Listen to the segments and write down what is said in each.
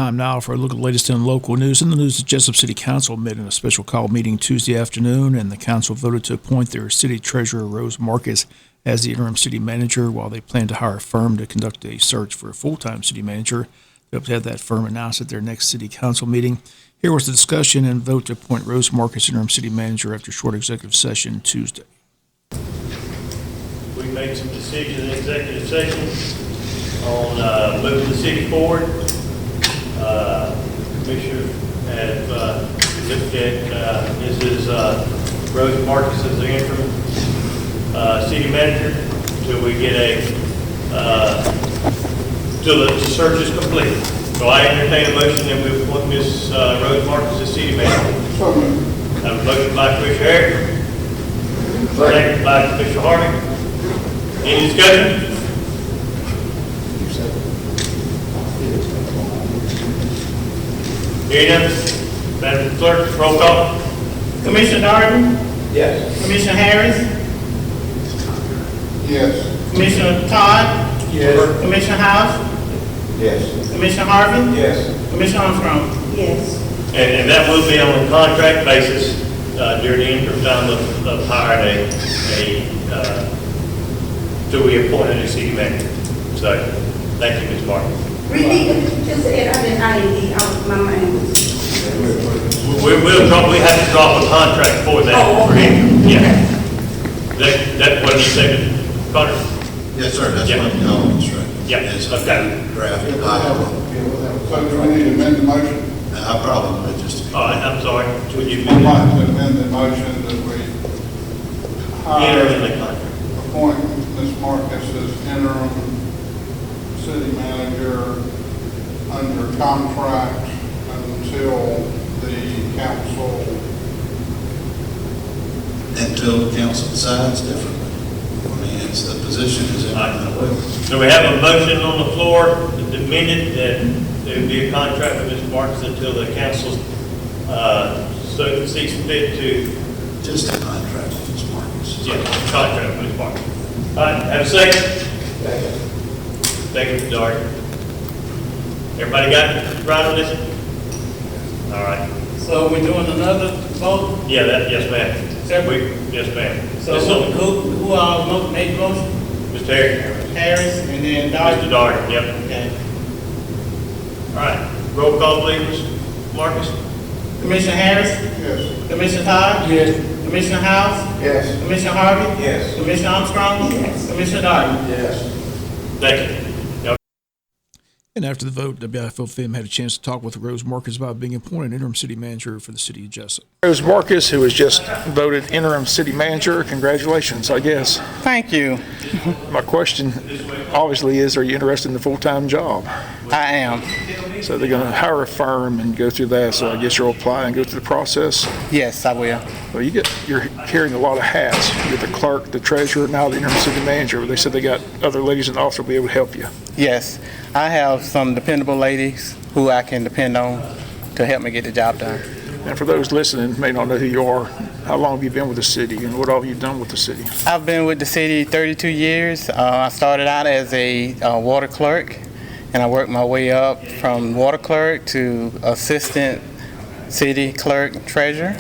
Time now for a look at the latest in local news. In the news, the Jesup City Council met in a special call meeting Tuesday afternoon, and the council voted to appoint their city treasurer, Rose Marcus, as the interim city manager, while they plan to hire a firm to conduct a search for a full-time city manager. They hope to have that firm announced at their next city council meeting. Here was the discussion and vote to appoint Rose Marcus interim city manager after a short executive session Tuesday. We made some decisions in executive session on moving the city forward. Commissioner have looked at Mrs. Rose Marcus as the interim city manager until we get till the search is complete. So I entertain a motion that we appoint Ms. Rose Marcus as city manager. I have a motion by Commissioner Harris, second by Commissioner Harvey. Any discussion? Hearing none, Madam Clerk, roll call. Commissioner Darden? Yes. Commissioner Harris? Yes. Commissioner Todd? Yes. Commissioner House? Yes. Commissioner Harvey? Yes. Commissioner Armstrong? Yes. And that will be on a contract basis during the interim time of hiring till we appoint a new city manager. So, thank you, Ms. Martin. Really, just my mind was. We have to drop a contract for that. Oh, for okay. him. Yeah. That's what you said, Connor? Yes, sir, that's Yeah. what I'm calling, that's right. Yeah, It's okay. draft document. So do we need to amend the motion? I probably just. All right, I'm sorry. Would you I'd like to amend the motion that we enter in hire, the contract? appoint Ms. Marcus as interim city manager under contract until the council. Until the council decides differently. I mean, it's the position is in the will. So we have a motion on the floor that's amended that there would be a contract with Ms. Marcus until the council so sees fit to Just a contract with Ms. Marcus. contract with Ms. Marcus. All right, have a second? Thank you, Mr. Dart. Everybody got it right on this? All right. So we're doing another vote? Yeah, yes, ma'am. Separate? Yes, ma'am. So This who all made the motion? Mr. Harris. Harris and then Mr. Darden? Dart, yep. Okay. All right. Roll call, please, Ms. Marcus. Commissioner Harris? Yes. Commissioner Todd? Yes. Commissioner House? Yes. Commissioner Harvey? Yes. Commissioner Armstrong? Yes. Commissioner Darden? Yes. Thank you. And after the vote, WIFO FIM had a chance to talk with Rose Marcus about being appointed interim city manager for the city of Jesup. Rose Marcus, who was just voted interim city manager, congratulations, I guess. Thank you. My question, obviously, is are you interested in the full-time job? I am. So they're going to hire a firm and go through that, so I guess you'll apply and go through the process. Yes, I will. Well, you're carrying a lot of hats. You're the clerk, the treasurer, now the interim city manager. They said they got other ladies in the office who will be able to help you. Yes, I have some dependable ladies who I can depend on to help me get the job done. And for those listening who may not know who you are, how long have you been with the city and what all have you done with the city? I've been with the city 32 years. I started out as a water clerk, and I worked my way up from water clerk to assistant city clerk and treasurer.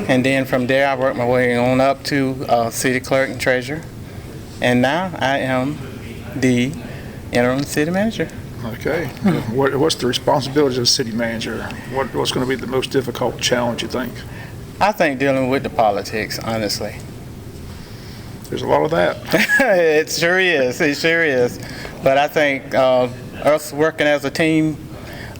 And then from there, I worked my way on up to city clerk and treasurer. And now I am the interim city manager. Okay. What's the responsibilities of a city manager? What's going to be the most difficult challenge, you think? I think dealing with the politics, honestly. There's a lot of that. It sure is. It sure is. But I think us working as a team,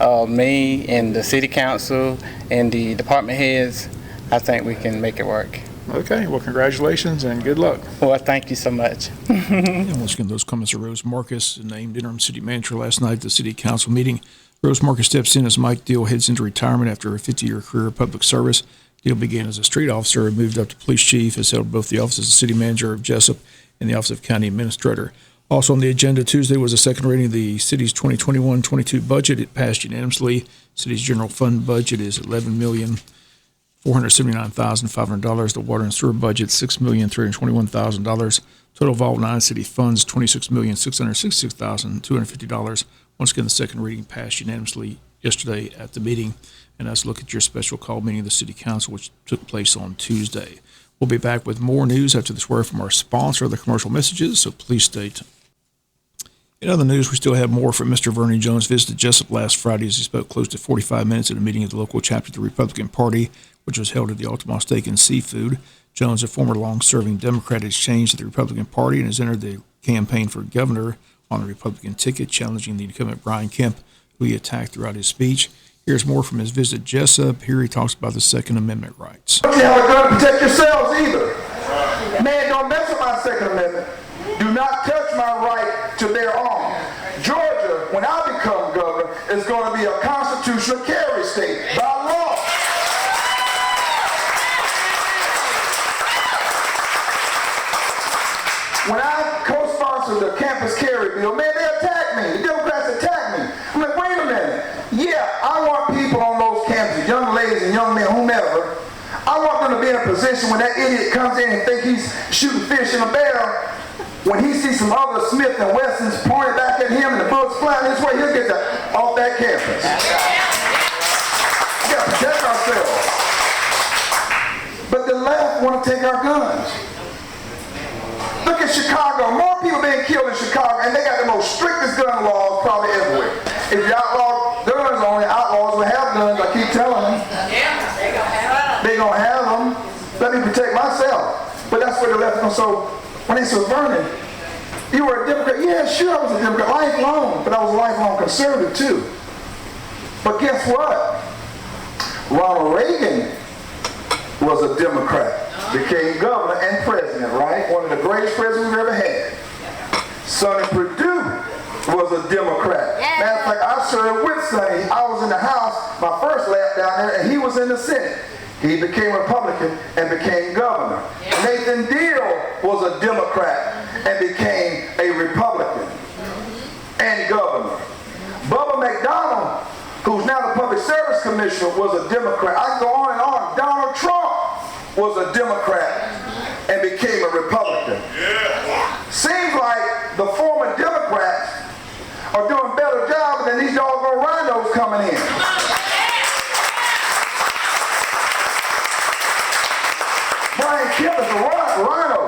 me and the city council and the department heads, I think we can make it work. Okay. Well, congratulations and good luck. Well, thank you so much. And once again, those comments are Rose Marcus, named interim city manager last night at the city council meeting. Rose Marcus steps in as Mike Deal heads into retirement after a 50-year career of public service. Deal began as a street officer and moved up to police chief, has held both the office of city manager of Jesup and the office of county administrator. Also on the agenda Tuesday was a second reading of the city's 2021-22 budget. It passed unanimously. City's general fund budget is $11,479,500. The water and sewer budget $6,321,000. Total of all non-city funds $26,666,250. Once again, the second reading passed unanimously yesterday at the meeting. And let's look at your special call meeting of the City Council, which took place on Tuesday. We'll be back with more news after this word from our sponsor, the commercial messages, so please stay tuned. In other news, we still have more from Mr. Vernon Jones. Visited Jesup last Friday as he spoke close to 45 minutes at a meeting of the local chapter of the Republican Party, which was held at the Altamont Steak and Seafood. Jones, a former long-serving Democrat, has changed to the Republican Party and has entered the campaign for governor on the Republican ticket, challenging the incumbent Brian Kemp, who he attacked throughout his speech. Here's more from his visit at Jesup. Here he talks about the Second Amendment rights. Don't you have a gun to protect yourselves either. Man, don't mess with my Second Amendment. Do not touch my right to bear arms. Georgia, when I become governor, is going to be a constitutional carry state by law. When I co-sponsored the campus carry bill, man, they attacked me. The Democrats attacked me. I'm like, wait a minute. Yeah, I want people on those campuses, young ladies and young men, whomever, I want them to be in a position when that idiot comes in and think he's shooting fish in a barrel, when he sees some other Smith & Wessons pointed back at him and the bullets flying his way, he'll get off that campus. We got to protect ourselves. But the left want to take our guns. Look at Chicago. More people being killed in Chicago, and they got the most strictest gun laws probably everywhere. If you outlaw guns, only outlaws will have guns, I keep telling them. Yeah, they're going to have them. They're going to have them. Let me protect myself. But that's where the left goes. So when they said, Vernon, you were a Democrat. Yeah, sure, I was a Democrat, lifelong. But I was a lifelong conservative, too. But guess what? Ronald Reagan was a Democrat. Became governor and president, right? One of the greatest presidents we've ever had. Sonny Perdue was a Democrat. Matter of fact, I served with Sonny. I was in the House, my first lap down there, and he was in the Senate. He became Republican and became governor. Nathan Deal was a Democrat and became a Republican and governor. Bubba McDonald, who's now the Public Service Commissioner, was a Democrat. I can go on and on. Donald Trump was a Democrat and became a Republican. Seems like the former Democrats are doing a better job than these doggone rhinos coming in. Brian Kemp is a rhino.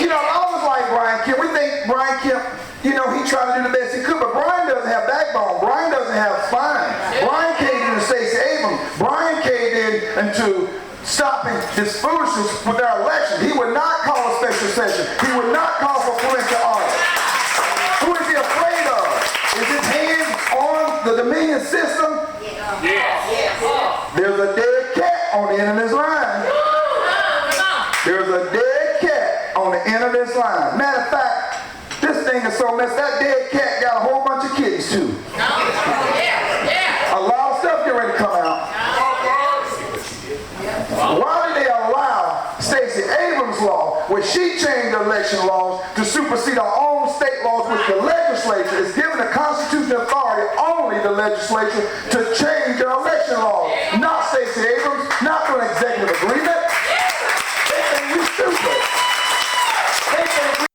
You know, I always like Brian Kemp. We think Brian Kemp, you know, he tried to do the best he could, but Brian doesn't have backbone. Brian doesn't have spine. Brian caved into Stacey Abrams. Brian caved into stopping this foolishness with our election. He would not call a special session. He would not call for forensic audit. Who is he afraid of? Is his hands on the Dominion system? Yes. There's a dead cat on the end of this line. There's a dead cat on the end of this line. Matter of fact, this thing is so messed. That dead cat got a whole bunch of kitties too. A lot of stuff get ready to come out. Why did they allow Stacey Abrams' law, where she changed the election laws to supersede our own state laws, which the legislature is given the constitutional authority, only the legislature, to change their election laws? Not Stacey Abrams, not through an executive agreement. They think we stupid. They think we.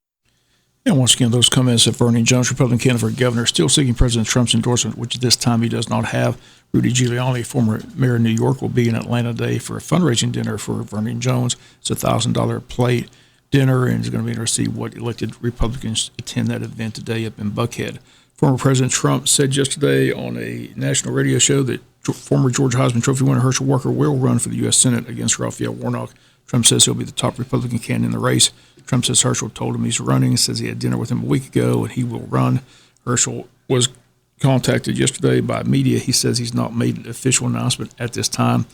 And once again, those comments of Vernon Jones, Republican candidate for governor, still seeking President Trump's endorsement, which this time he does not have. Rudy Giuliani, former mayor of New York, will be in Atlanta today for a fundraising dinner for Vernon Jones. It's a $1,000 plate dinner, and it's going to be interesting to see what elected Republicans attend that event today up in Buckhead. Former President Trump said yesterday on a national radio show that former George Heisman Trophy winner Herschel Walker will run for the U.S. Senate against Raphael Warnock. Trump says he'll be the top Republican candidate in the race. Trump says Herschel told him he's running, says he had dinner with him a week ago, and he will run. Herschel was contacted yesterday by media. He says he's not made an official announcement at this time.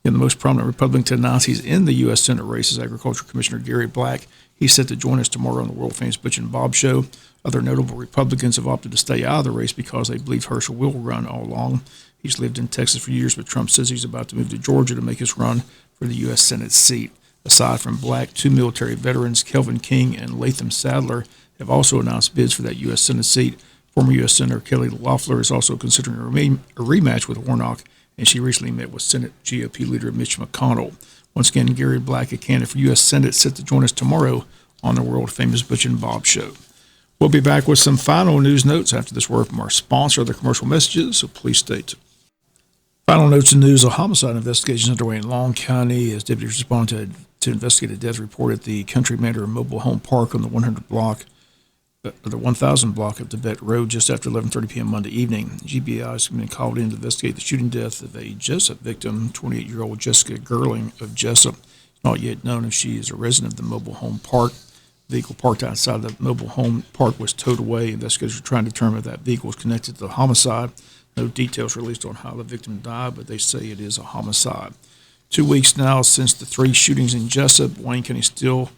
And the most prominent Republican to announce he's in the U.S. Senate race is Agriculture Commissioner Gary Black. He's set to join us tomorrow on the world-famous Butch and Bob Show. Other notable Republicans have opted to stay out of the race because they believe Herschel will run all along. He's lived in Texas for years, but Trump says he's about to move to Georgia to make his run for the U.S. Senate seat. Aside from Black, two military veterans, Kelvin King and Latham Sadler, have also announced bids for that U.S. Senate seat. Former U.S. Senator Kelly Loeffler is also considering a rematch with Warnock, and she recently met with Senate GOP leader Mitch McConnell. Once again, Gary Black, a candidate for U.S. Senate, set to join us tomorrow on the world-famous Butch and Bob Show. We'll be back with some final news notes after this word from our sponsor, the commercial messages, so please stay tuned. Final notes and news: a homicide investigation underway in Long County as deputies responded to investigate a death report at the Country Manor Mobile Home Park on the 1000 block of Tibet Road just after 11:30 p.m. Monday evening. GBI has been called in to investigate the shooting death of a Jesup victim, 28-year-old Jessica Gerling of Jesup. It's not yet known if she is a resident of the mobile home park. The vehicle parked outside the mobile home park was towed away. Investigators are trying to determine if that vehicle was connected to the homicide. No details released on how the victim died, but they say it is a homicide. 2 weeks now since the 3 shootings in Jesup. Wayne County still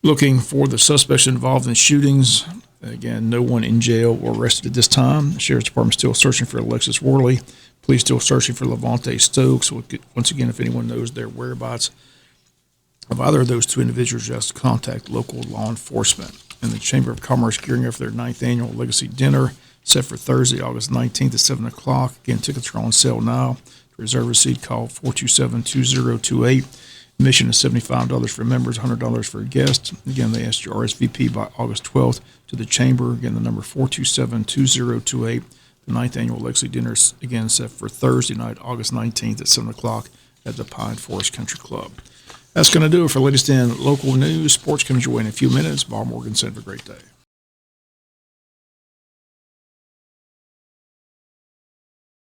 looking for the suspects involved in the shootings. Again, no one in jail or arrested at this time. The Sheriff's Department still searching for Alexis Worley. Police still searching for Levante Stokes. Once again, if anyone knows their whereabouts of either of those 2 individuals, just contact local law enforcement. And the Chamber of Commerce gearing up for their 9th annual Legacy Dinner, set for Thursday, August 19th at 7 o'clock. Again, tickets are on sale now. To reserve a seat, call 427-2028. Admission is $75 for members, $100 for guests. Again, they asked you RSVP by August 12th to the Chamber. Again, the number 427-2028. The 9th annual Legacy Dinner is again set for Thursday night, August 19th at 7 o'clock at the Pine Forest Country Club. That's going to do it for latest in local news. Sports comes your way in a few minutes. Bob Morgan said, have a great day.